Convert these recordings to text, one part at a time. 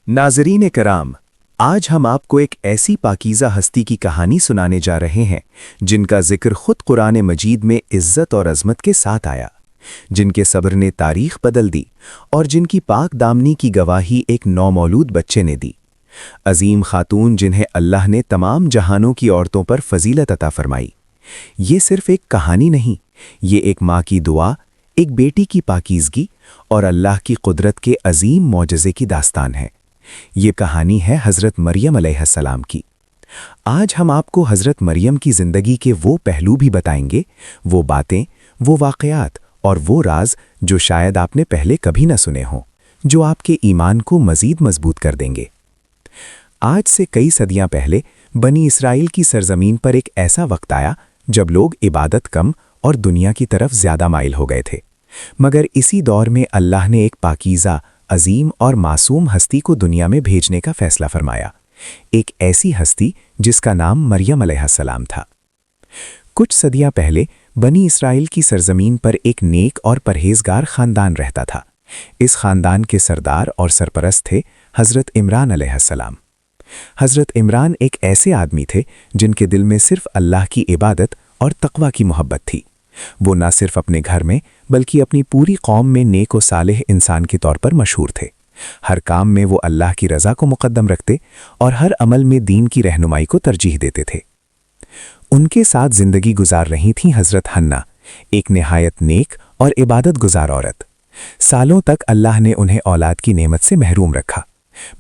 नाज़रीन कराम, आज हम आपको एक ऐसी पाकीज़ा हस्ती की कहानी सुनाने जा रहे हैं जिनका जिक्र खुद कुरान मजीद में इज़्ज़त और अज़मत के साथ आया, जिनके सब्र ने तारीख़ बदल दी और जिनकी पाक दामनी की गवाही एक नौमौलूद बच्चे ने दी। अजीम खातून जिन्हें अल्लाह ने तमाम जहानों की औरतों पर फजीलत अता फरमाई। ये सिर्फ एक कहानी नहीं, ये एक माँ की दुआ, एक बेटी की पाकीज़गी और अल्लाह की कुदरत के अजीम मौजज़े की दास्तान है। ये कहानी है हज़रत मरियम अलैहिस्सलाम की। आज हम आपको हज़रत मरियम की ज़िंदगी के वो पहलू भी बताएंगे, वो बातें, वो वाक़यात और वो राज जो शायद आपने पहले कभी न सुने हों, जो आपके ईमान को मज़ीद मजबूत कर देंगे। आज से कई सदियां पहले बनी इसराइल की सरजमीन पर एक ऐसा वक्त आया जब लोग इबादत कम और दुनिया की तरफ ज़्यादा माइल हो गए थे। मगर इसी दौर में अल्लाह ने एक पाकीज़ा, अजीम और मासूम हस्ती को दुनिया में भेजने का फ़ैसला फरमाया। एक ऐसी हस्ती जिसका नाम मरियम अलैहिस्सलाम था। कुछ सदियां पहले बनी इसराइल की सरजमीन पर एक नेक और परहेजगार ख़ानदान रहता था। इस ख़ानदान के सरदार और सरपरस्त थे हज़रत इमरान अलैहिस्सलाम। हज़रत इमरान एक ऐसे आदमी थे जिनके दिल में सिर्फ अल्लाह की इबादत और तक़वा की मोहब्बत थी। वो न सिर्फ अपने घर में बल्कि अपनी पूरी कौम में नेक व सालेह इंसान के तौर पर मशहूर थे। हर काम में वो अल्लाह की रज़ा को मुक़द्दम रखते और हर अमल में दीन की रहनुमाई को तरजीह देते थे। उनके साथ ज़िंदगी गुजार रही थी हज़रत हन्ना, एक निहायत नेक और इबादत गुजार औरत। सालों तक अल्लाह ने उन्हें औलाद की नेमत से महरूम रखा,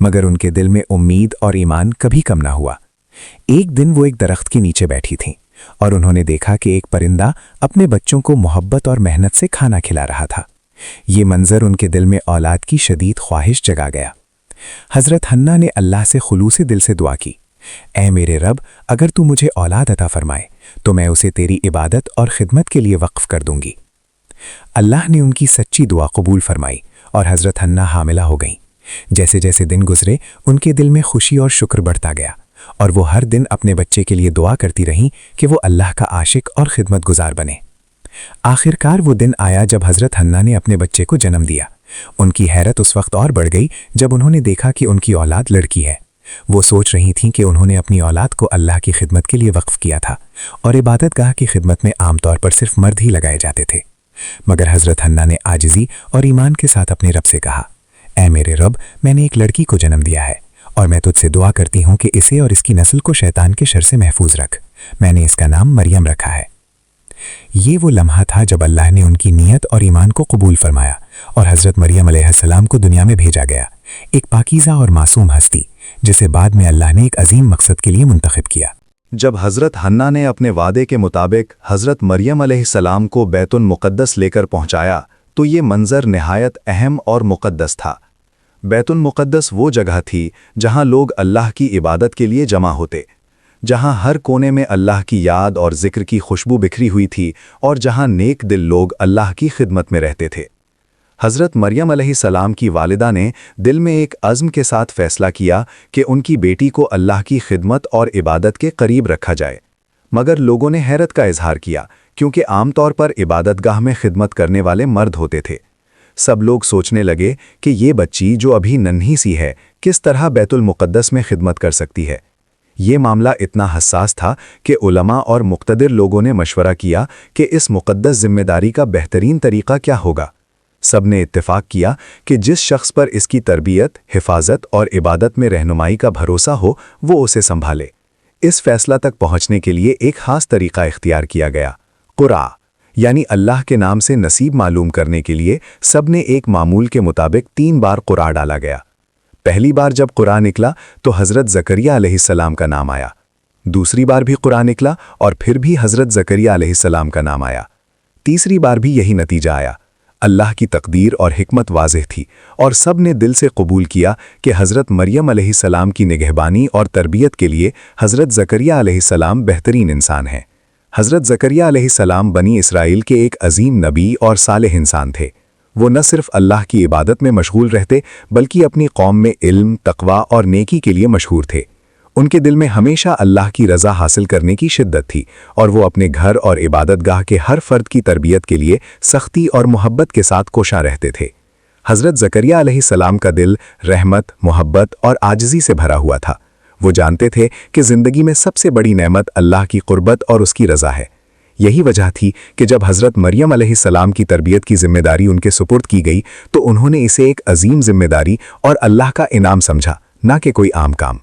मगर उनके दिल में उम्मीद और ईमान कभी कम ना हुआ। एक दिन वो एक दरख्त के नीचे बैठी थीं और उन्होंने देखा कि एक परिंदा अपने बच्चों को मोहब्बत और मेहनत से खाना खिला रहा था। ये मंजर उनके दिल में औलाद की शदीद ख्वाहिश जगा गया। हज़रत हन्ना ने अल्लाह से खुलूसे दिल से दुआ की, ऐ मेरे रब, अगर तू मुझे औलाद अता फरमाए तो मैं उसे तेरी इबादत और खिदमत के लिए वक्फ कर दूंगी। अल्लाह ने उनकी सच्ची दुआ कबूल फरमाई और हज़रत हन्ना हामिला हो गईं। जैसे जैसे दिन गुजरे उनके दिल में खुशी और शुक्र बढ़ता गया और वो हर दिन अपने बच्चे के लिए दुआ करती रहीं कि वो अल्लाह का आशिक और खिदमत गुजार बने। आखिरकार वो दिन आया जब हज़रत हन्ना ने अपने बच्चे को जन्म दिया। उनकी हैरत उस वक्त और बढ़ गई जब उन्होंने देखा कि उनकी औलाद लड़की है। वो सोच रही थीं कि उन्होंने अपनी औलाद को अल्लाह की खिदमत के लिए वक्फ किया था और इबादतगाह की खिदमत में आमतौर पर सिर्फ मर्द ही लगाए जाते थे। मगर हज़रत हन्ना ने आजिज़ी और ईमान के साथ अपने रब से कहा, ऐ मेरे रब, मैंने एक लड़की को जन्म दिया है और मैं तुझसे दुआ करती हूँ कि इसे और इसकी नस्ल को शैतान के शर से महफूज रख। मैंने इसका नाम मरियम रखा है। ये वो लम्हा था जब अल्लाह ने उनकी नीयत और ईमान को कबूल फरमाया और हज़रत मरियम अलैहिस्सलाम को दुनिया में भेजा गया, एक पाकीज़ा और मासूम हस्ती जिसे बाद में अल्लाह ने एक अजीम मकसद के लिए मुंतखब किया। जब हज़रत हन्ना ने अपने वादे के मुताबिक हज़रत मरियम अलैहिस्सलाम को बैतुल मुक़द्दस लेकर पहुँचाया तो ये मंज़र निहायत अहम और मुक़द्दस था। बैतुल मुक़द्दस वो जगह थी जहाँ लोग अल्लाह की इबादत के लिए जमा होते, जहाँ हर कोने में अल्लाह की याद और ज़िक्र की खुशबू बिखरी हुई थी और जहाँ नेक दिल लोग अल्लाह की खिदमत में रहते थे। हज़रत मरियम अलैहिस्सलाम की वालिदा ने दिल में एक अज़्म के साथ फ़ैसला किया कि उनकी बेटी को अल्लाह की खिदमत और इबादत के करीब रखा जाए। मगर लोगों ने हैरत का इजहार किया क्योंकि आमतौर पर इबादतगाह में खिदमत करने वाले मर्द होते थे। सब लोग सोचने लगे कि ये बच्ची जो अभी नन्ही सी है किस तरह बैतुल मुक़द्दस में खिदमत कर सकती है। ये मामला इतना हसास था कि उलमा और मुक़तदिर लोगों ने मशवरा किया कि इस मुक़द्दस जिम्मेदारी का बेहतरीन तरीक़ा क्या होगा। सब ने इत्तेफाक किया कि जिस शख्स पर इसकी तरबियत, हिफाजत और इबादत में रहनुमाई का भरोसा हो वो उसे संभाले। इस फैसला तक पहुँचने के लिए एक ख़ास तरीक़ा इख्तियार किया गया। क़ुरा यानी अल्लाह के नाम से नसीब मालूम करने के लिए सब ने एक मामूल के मुताबिक 3 बार क़ुरा डाला गया। पहली बार जब क़ुरा निकला तो हज़रत ज़करिया अलैहिस्सलाम का नाम आया। दूसरी बार भी क़ुरा निकला और फिर भी हज़रत ज़करिया अलैहिस्सलाम का नाम आया। तीसरी बार भी यही नतीजा आया। अल्लाह की तकदीर और हिकमत वाज़ेह थी और सब ने दिल से कबूल किया कि हज़रत मरियम अलैहिस्सलाम की निगहबानी और तरबियत के लिए हज़रत ज़करिया अलैहिस्सलाम बेहतरीन इंसान हैं। हज़रत ज़करिया अलैहिस्सलाम बनी इसराइल के एक अजीम नबी और सालेह इंसान थे। वो न सिर्फ अल्लाह की इबादत में मशगूल रहते बल्कि अपनी कौम में इल्म, तक़वा और नेकी के लिए मशहूर थे। उनके दिल में हमेशा अल्लाह की रज़ा हासिल करने की शिद्दत थी और वो अपने घर और इबादतगाह के हर फ़र्द की तरबियत के लिए सख्ती और मोहब्बत के साथ कोशा रहते थे। हज़रत ज़करिया अलैहिस्सलाम का दिल रहमत, मोहब्बत और आजिज़ी से भरा हुआ था। वो जानते थे कि ज़िंदगी में सबसे बड़ी नेमत अल्लाह की क़ुर्बत और उसकी रज़ा है। यही वजह थी कि जब हज़रत मरियम अलैहिस्सलाम की तरबियत की जिम्मेदारी उनके सुपुर्द की गई तो उन्होंने इसे एक अजीम जिम्मेदारी और अल्लाह का इनाम समझा, ना कि कोई आम काम।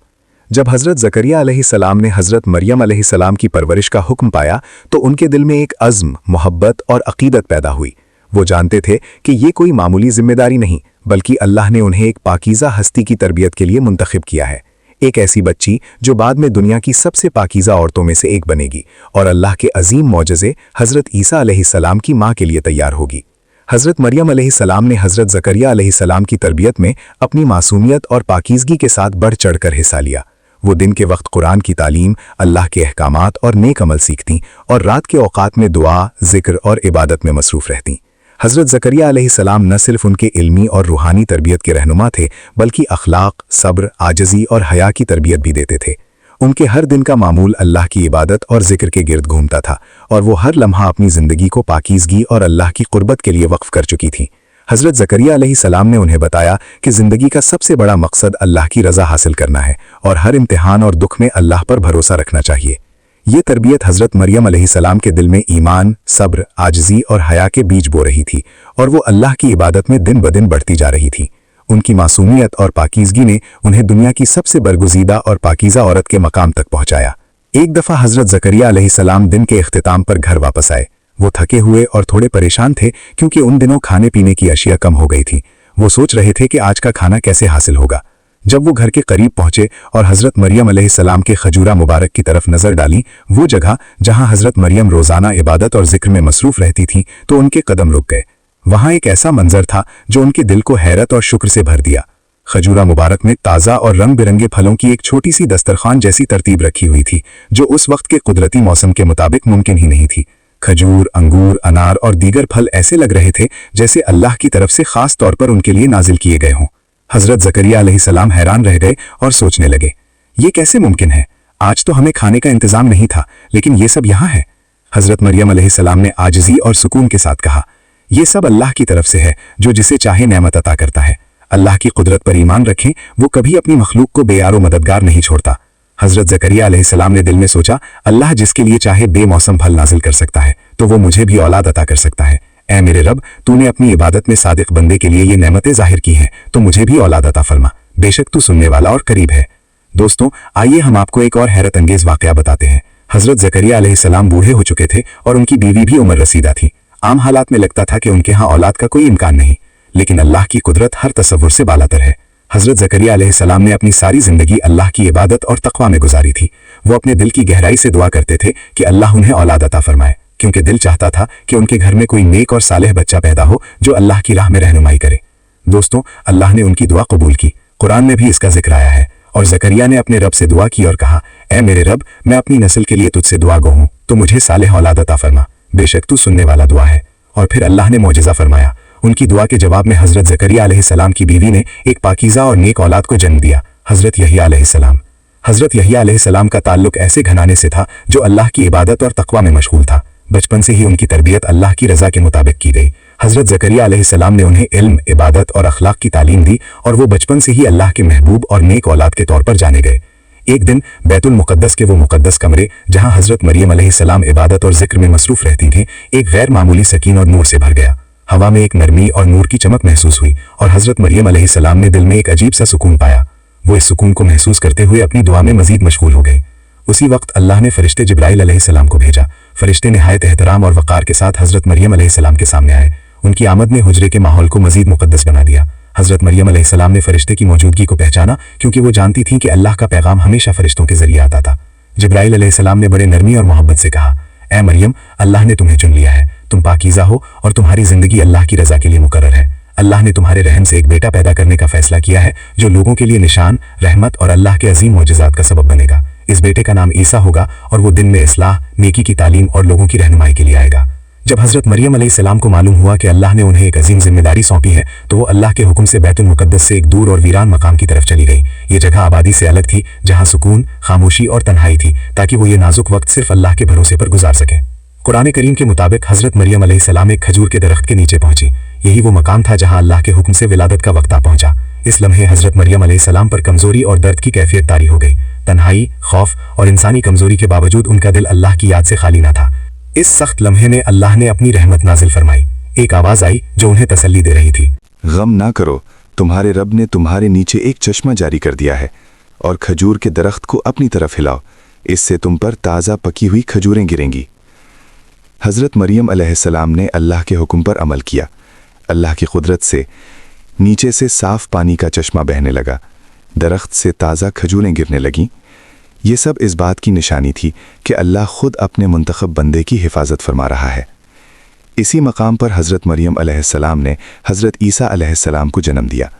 जब हज़रत ज़करिया अलैहिस्सलाम ने हज़रत मरियम अलैहिस्सलाम की परवरिश का हुक्म पाया तो उनके दिल में एक अज़्म, मोहब्बत और अक़ीदत पैदा हुई। वो जानते थे कि ये कोई मामूली जिम्मेदारी नहीं, बल्कि अल्लाह ने उन्हें एक पाकीज़ा हस्ती की तरबियत के लिए मुंतखब किया है। एक ऐसी बच्ची जो बाद में दुनिया की सबसे पाकीज़ा औरतों में से एक बनेगी और अल्लाह के अजीम मौजज़े हज़रत ईसा अलैहिस्सलाम की माँ के लिए तैयार होगी। हज़रत मरियम अलैहिस्सलाम ने हज़रत ज़करिया अलैहिस्सलाम की तरबियत में अपनी मासूमियत और पाकीज़गी के साथ बढ़ चढ़कर हिस्सा लिया। वो दिन के वक्त कुरान की तालीम, अल्लाह के अहकामात और नेक अमल सीखती और रात के औकात में दुआ, ज़िक्र और इबादत में मसरूफ़ रहती। हज़रत ज़करिया अलैहिस्सलाम न सिर्फ उनके इल्मी और रूहानी तरबियत के रहनुमा थे, बल्कि अखलाक, सब्र, आजिज़ी और हया की तरबियत भी देते थे। उनके हर दिन का मामूल अल्लाह की इबादत और ज़िक्र के गिर्द घूमता था और वो हर लम्हा अपनी ज़िंदगी को पाकीज़गी और अल्लाह की क़ुर्बत के लिए वक्फ़ कर चुकी थीं। हज़रत ज़करिया अलैहिस्सलाम ने उन्हें बताया कि ज़िंदगी का सबसे बड़ा मकसद अल्लाह की रज़ा हासिल करना है और हर इम्तिहान और दुख में अल्लाह पर भरोसा रखना चाहिए। ये तरबियत हज़रत मरियम अलैहिस्सलाम के दिल में ईमान, सब्र, आजिज़ी और हया के बीज बो रही थी और वो अल्लाह की इबादत में दिन ब दिन बढ़ती जा रही थी। उनकी मासूमियत और पाकीज़गी ने उन्हें दुनिया की सबसे बरगुज़ीदा और पाकीज़ा औरत के मकाम तक पहुँचाया। एक दफ़ा हज़रत ज़करिया अलैहिस्सलाम दिन के इख्तिताम पर घर वापस आए। वो थके हुए और थोड़े परेशान थे क्योंकि उन दिनों खाने पीने की अशिया कम हो गई थी। वो सोच रहे थे कि आज का खाना कैसे हासिल होगा। जब वो घर के करीब पहुंचे और हज़रत मरियम अलैहिस्सलाम के खजूरा मुबारक की तरफ नज़र डाली, वो जगह जहां हज़रत मरियम रोज़ाना इबादत और ज़िक्र में मसरूफ़ रहती थीं, तो उनके कदम रुक गए। वहां एक ऐसा मंजर था जो उनके दिल को हैरत और शुक्र से भर दिया। खजूरा मुबारक में ताज़ा और रंग बिरंगे फलों की एक छोटी सी दस्तरखान जैसी तरतीब रखी हुई थी, जो उस वक्त के कुदरती मौसम के मुताबिक मुमकिन ही नहीं थी। खजूर, अंगूर, अनार और दीगर फल ऐसे लग रहे थे जैसे अल्लाह की तरफ से खास तौर पर उनके लिए नाजिल किए गए हों। हज़रत ज़करिया अलैहिस्सलाम हैरान रह गए और सोचने लगे, ये कैसे मुमकिन है? आज तो हमें खाने का इंतज़ाम नहीं था, लेकिन ये सब यहाँ है। हज़रत मरियम अलैहिस्सलाम ने आजिज़ी और सुकून के साथ कहा, ये सब अल्लाह की तरफ से है जो जिसे चाहे नेमत अता करता है। अल्लाह की कुदरत पर ईमान रखें, वो कभी अपनी मखलूक को बेयारो मददगार नहीं छोड़ता। हज़रत ज़करिया अलैहिस्सलाम ने दिल में सोचा, अल्लाह जिसके लिए चाहे बेमौसम फल नाजिल कर सकता है, तो वो मुझे भी औलाद अता कर सकता है। ऐ मेरे रब, तूने अपनी इबादत में सादिक बंदे के लिए ये नेमतें ज़ाहिर की हैं, तो मुझे भी औलाद अता फरमा। बेशक तू सुनने वाला और करीब है। दोस्तों, आइए हम आपको एक और हैरत अंगेज़ वाक़या बताते हैं। हज़रत ज़करिया अलैहिस्सलाम बूढ़े हो चुके थे और उनकी बीवी भी उम्र रसीदा थी। आम हालात में लगता था कि उनके यहाँ औलाद का कोई इम्कान नहीं, लेकिन अल्लाह की कुदरत हर तसव्वुर से बालातर है। हज़रत ज़करिया अलैहिस्सलाम ने अपनी सारी ज़िंदगी अल्लाह की इबादत और तक़वा में गुजारी थी। वो अपने दिल की गहराई से दुआ करते थे कि अल्लाह उन्हें औलाद अता फरमाए, क्योंकि दिल चाहता था कि उनके घर में कोई नेक और सालेह बच्चा पैदा हो जो अल्लाह की राह में रहनुमाई करे। दोस्तों, अल्लाह ने उनकी दुआ कबूल की। कुरान में भी इसका जिक्र आया है और ज़करिया ने अपने रब से दुआ की और कहा, ऐ मेरे रब, मैं अपनी नस्ल के लिए तुझसे दुआ गो हूँ, तो मुझे सालेह औलाद अता फरमा। बेशक तू सुनने वाला दुआ है। और फिर अल्लाह ने मौजज़ा फरमाया। उनकी दुआ के जवाब में हज़रत ज़करिया अलैहिस्सलाम की बीवी ने एक पाकीज़ा और नेक औलाद को जन्म दिया, हज़रत यहया अलैहिस्सलाम। हज़रत यहया अलैहिस्सलाम का ताल्लुक ऐसे घराने से था जो अल्लाह की इबादत और तक़वा में मशगूल था। बचपन से ही उनकी तरबियत अल्लाह की रज़ा के मुताबिक की गई। हज़रत ज़करिया अलैहिस्सलाम ने उन्हें इल्म, इबादत और अखलाक की तालीम दी और वो बचपन से ही अल्लाह के महबूब और नेक औलाद के तौर पर जाने गए। एक दिन बैतुल मुक़द्दस के वो मुक़द्दस कमरे जहाँ हज़रत मरियम अलैहिस्सलाम इबादत और ज़िक्र में मसरूफ़ रहती थीं, एक गैर मामूली सकीन और नूर से भर गया। हवा में एक नरमी और नूर की चमक महसूस हुई और हज़रत मरियम अलैहिस्सलाम ने दिल में एक अजीब सा सुकून पाया। वो इस सुकून को महसूस करते हुए अपनी दुआ में मज़ीद मशगूल हो गई। उसी वक्त अल्लाह ने फ़रिश्ते जिब्राइल अलैहिस्सलाम को भेजा। फ़रिश्ते निहायत एहतराम और वक़ार के साथ हज़रत मरियम अलैहिस्सलाम के सामने आए। उनकी आमद ने हुजरे के माहौल को मज़ीद मुक़द्दस बना दिया। हज़रत मरियम अलैहिस्सलाम ने फ़रिश्ते की मौजूदगी को पहचाना, क्योंकि वो जानती थीं कि अल्लाह का पैगाम हमेशा फ़रिश्तों के ज़रिए आता था। जिब्राइल अलैहिस्सलाम ने बड़े नरमी और मोहब्बत से कहा, ऐ मरियम, अल्लाह ने तुम्हें चुन लिया है, तुम पाकीज़ा हो और तुम्हारी ज़िंदगी अल्लाह की रज़ा के लिए मुकर्रर है। अल्लाह ने तुम्हारे रहम से एक बेटा पैदा करने का फ़ैसला किया है जो लोगों के लिए निशान, रहमत और अल्लाह के अजीम मौजज़ात का सबब बनेगा। इस बेटे का नाम ईसा होगा और वो दिन में इस्लाह, नेकी की तालीम और लोगों की रहनुमाई के लिए आएगा। जब हज़रत मरियम अलैहिस्सलाम को मालूम हुआ कि अल्लाह ने उन्हें एक अजीम जिम्मेदारी सौंपी है, तो वो अल्लाह के हुक्म से बैतुल मुक़द्दस से एक दूर और वीरान मकाम की तरफ चली गई। ये जगह आबादी से अलग थी, जहाँ सुकून, खामोशी और तन्हाई थी, ताकि वो ये नाजुक वक्त सिर्फ अल्लाह के भरोसे पर गुजार सके। कुरान करीम के मुताबिक हज़रत मरियम अलैहिस्सलाम एक खजूर के दरख्त के नीचे पहुंची। यही वो मकाम था जहां अल्लाह के हुक्म से विलादत का वक्त आ पहुंचा। इस लम्हे हजरत मरियम अलैहिस्सलाम पर कमजोरी और दर्द की कैफियत तारी हो गई। तन्हाई, खौफ और इंसानी कमजोरी के बावजूद उनका दिल अल्लाह की याद से खाली ना था। इस सख्त लम्हे में अल्लाह ने अपनी रहमत नाजिल फरमाई। एक आवाज आई जो उन्हें तसल्ली दे रही थी। गम ना करो, तुम्हारे रब ने तुम्हारे नीचे एक चश्मा जारी कर दिया है, और खजूर के दरख्त को अपनी तरफ हिलाओ, इससे तुम पर ताज़ा पकी हुई खजूरें गिरेंगी। हज़रत मरियम अलैहिस्सलाम ने अल्लाह के हुक्म पर अमल किया। अल्लाह की कुदरत से नीचे से साफ पानी का चश्मा बहने लगा, दरख्त से ताज़ा खजूरें गिरने लगीं। ये सब इस बात की निशानी थी कि अल्लाह खुद अपने मुंतखब बंदे की हिफाजत फरमा रहा है। इसी मकाम पर हज़रत मरियम अलैहिस्सलाम ने हज़रत ईसा अलैहिस्सलाम को जन्म दिया।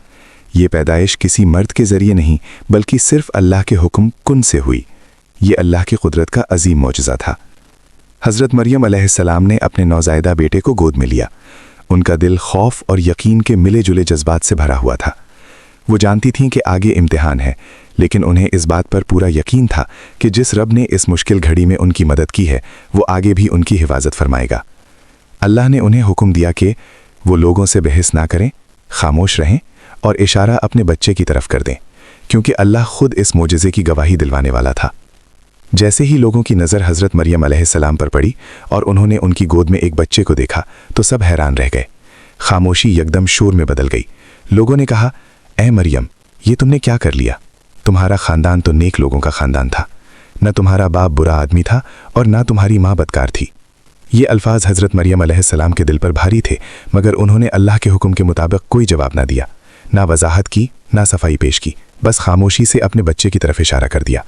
ये पैदाइश किसी मर्द के ज़रिए नहीं बल्कि सिर्फ अल्लाह के हुक्म कुन से हुई। ये अल्लाह की कुदरत का अजीम मौजज़ा था। हज़रत मरियम अलैहिस्सलाम ने अपने नौज़ायदा बेटे को गोद में लिया। उनका दिल खौफ और यकीन के मिले जुले जज्बात से भरा हुआ था। वो जानती थीं कि आगे इम्तिहान है, लेकिन उन्हें इस बात पर पूरा यकीन था कि जिस रब ने इस मुश्किल घड़ी में उनकी मदद की है वो आगे भी उनकी हिफाजत फरमाएगा। अल्लाह ने उन्हें हुक्म दिया कि वो लोगों से बहस ना करें, खामोश रहें और इशारा अपने बच्चे की तरफ कर दें, क्योंकि अल्लाह खुद इस मोजज़े की गवाही दिलवाने वाला था। जैसे ही लोगों की नज़र हज़रत मरियम अलैहिस्सलाम पर पड़ी और उन्होंने उनकी गोद में एक बच्चे को देखा तो सब हैरान रह गए। खामोशी यकदम शोर में बदल गई। लोगों ने कहा, ऐ मरियम, ये तुमने क्या कर लिया? तुम्हारा ख़ानदान तो नेक लोगों का ख़ानदान था, न तुम्हारा बाप बुरा आदमी था और न तुम्हारी माँ बदकार थी। ये अल्फाज हज़रत मरियम अलैहिस्सलाम के दिल पर भारी थे, मगर उन्होंने अल्लाह के हुक्म के मुताबिक कोई जवाब ना दिया, ना वजाहत की, ना सफाई पेश की, बस खामोशी से अपने बच्चे की तरफ इशारा कर दिया।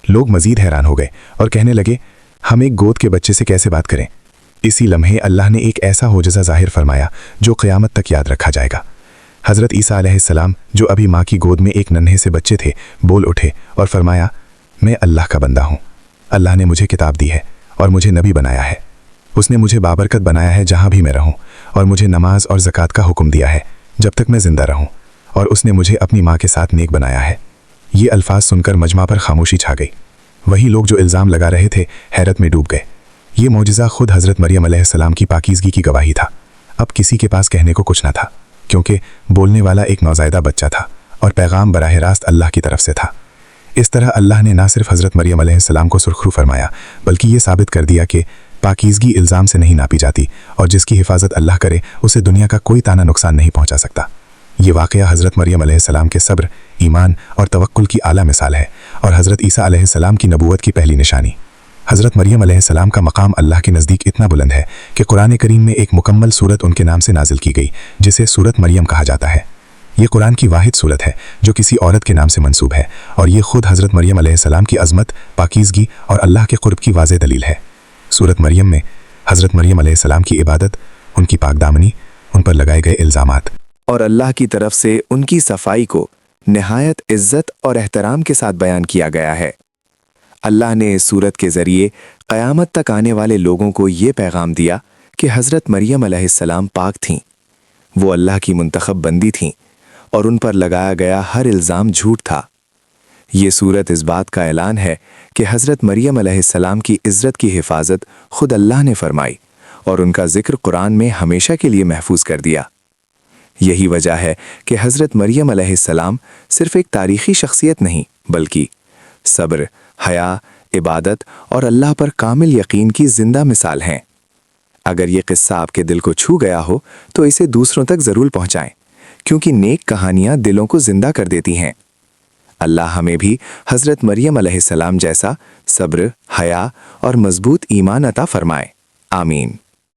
लोग मज़ीद हैरान हो गए और कहने लगे, हम एक गोद के बच्चे से कैसे बात करें? इसी लम्हे अल्लाह ने एक ऐसा मोजज़ा ज़ाहिर फरमाया जो क़यामत तक याद रखा जाएगा। हज़रत ईसा अलैहिस्सलाम, जो अभी माँ की गोद में एक नन्हे से बच्चे थे, बोल उठे और फरमाया, मैं अल्लाह का बंदा हूँ। अल्लाह ने मुझे किताब दी है और मुझे नबी बनाया है। उसने मुझे बाबरकत बनाया है जहाँ भी मैं रहूँ, और मुझे नमाज और ज़कात का हुक्म दिया है जब तक मैं ज़िंदा रहूँ, और उसने मुझे अपनी माँ के साथ नेक बनाया है। ये अल्फाज सुनकर मजमा पर खामोशी छा गई। वही लोग जो इल्ज़ाम लगा रहे थे हैरत में डूब गए। ये मौजज़ा खुद हज़रत मरियम अलैहिस्सलाम की पाकीज़गी की गवाही था। अब किसी के पास कहने को कुछ न था, क्योंकि बोलने वाला एक नौज़ायदा बच्चा था और पैगाम बराह रास्त अल्लाह की तरफ से था। इस तरह अल्लाह ने ना सिर्फ हज़रत मरियम अलैहिस्सलाम को सुरखरू फरमाया, बल्कि ये साबित कर दिया कि पाकीज़गी इल्ज़ाम से नहीं नापी जाती, और जिसकी हिफाजत अल्लाह करे उसे दुनिया का कोई ताना नुकसान नहीं पहुँचा सकता। ये वाक़या हज़रत मरियम अलैहिस्सलाम के सब्र, ईमान और तवक्कुल की आला मिसाल है, और हज़रत ईसा अलैहिस्सलाम की नबूवत की पहली निशानी। हज़रत मरियम अलैहिस्सलाम का मकाम अल्लाह के नज़दीक इतना बुलंद है कि कुरान करीम में एक मुकम्मल सूरत उनके नाम से नाजिल की गई, जिसे सूरत मरियम कहा जाता है। ये कुरान की वाहिद सूरत है जो किसी औरत के नाम से मंसूब है, और ये खुद हज़रत मरियम अलैहिस्सलाम की अज़मत, पाकीज़गी और अल्लाह के क़ुर्ब की वाज़ेह दलील है। सूरत मरियम में हज़रत मरियम अलैहिस्सलाम की इबादत, उनकी पाकदामनी, उन पर लगाए गए इल्ज़ामात और अल्लाह की तरफ से उनकी सफाई को निहायत इज्जत और एहतराम के साथ बयान किया गया है। अल्लाह ने इस सूरत के ज़रिए क़यामत तक आने वाले लोगों को ये पैगाम दिया कि हज़रत मरियम अलैहिस्सलाम पाक थीं, वो अल्लाह की मुंतखब बंदी थीं, और उन पर लगाया गया हर इल्ज़ाम झूठ था। ये सूरत इस बात का ऐलान है कि हज़रत मरियम अलैहिस्सलाम की इज़्ज़त की हिफाजत खुद अल्लाह ने फरमाई और उनका ज़िक्र कुरान में हमेशा के लिए महफूज कर दिया। यही वजह है कि हज़रत मरियम अलैहिस्सलाम सिर्फ़ एक तारीख़ी शख्सियत नहीं, बल्कि सब्र, हया, इबादत और अल्लाह पर कामिल यकीन की ज़िंदा मिसाल हैं। अगर ये क़िस्सा आपके दिल को छू गया हो तो इसे दूसरों तक ज़रूर पहुँचाएं, क्योंकि नेक कहानियाँ दिलों को ज़िंदा कर देती हैं। अल्लाह हमें भी हज़रत मरियम अलैहिस्सलाम जैसा सब्र, हया और मज़बूत ईमान अता फ़रमाए। आमीन।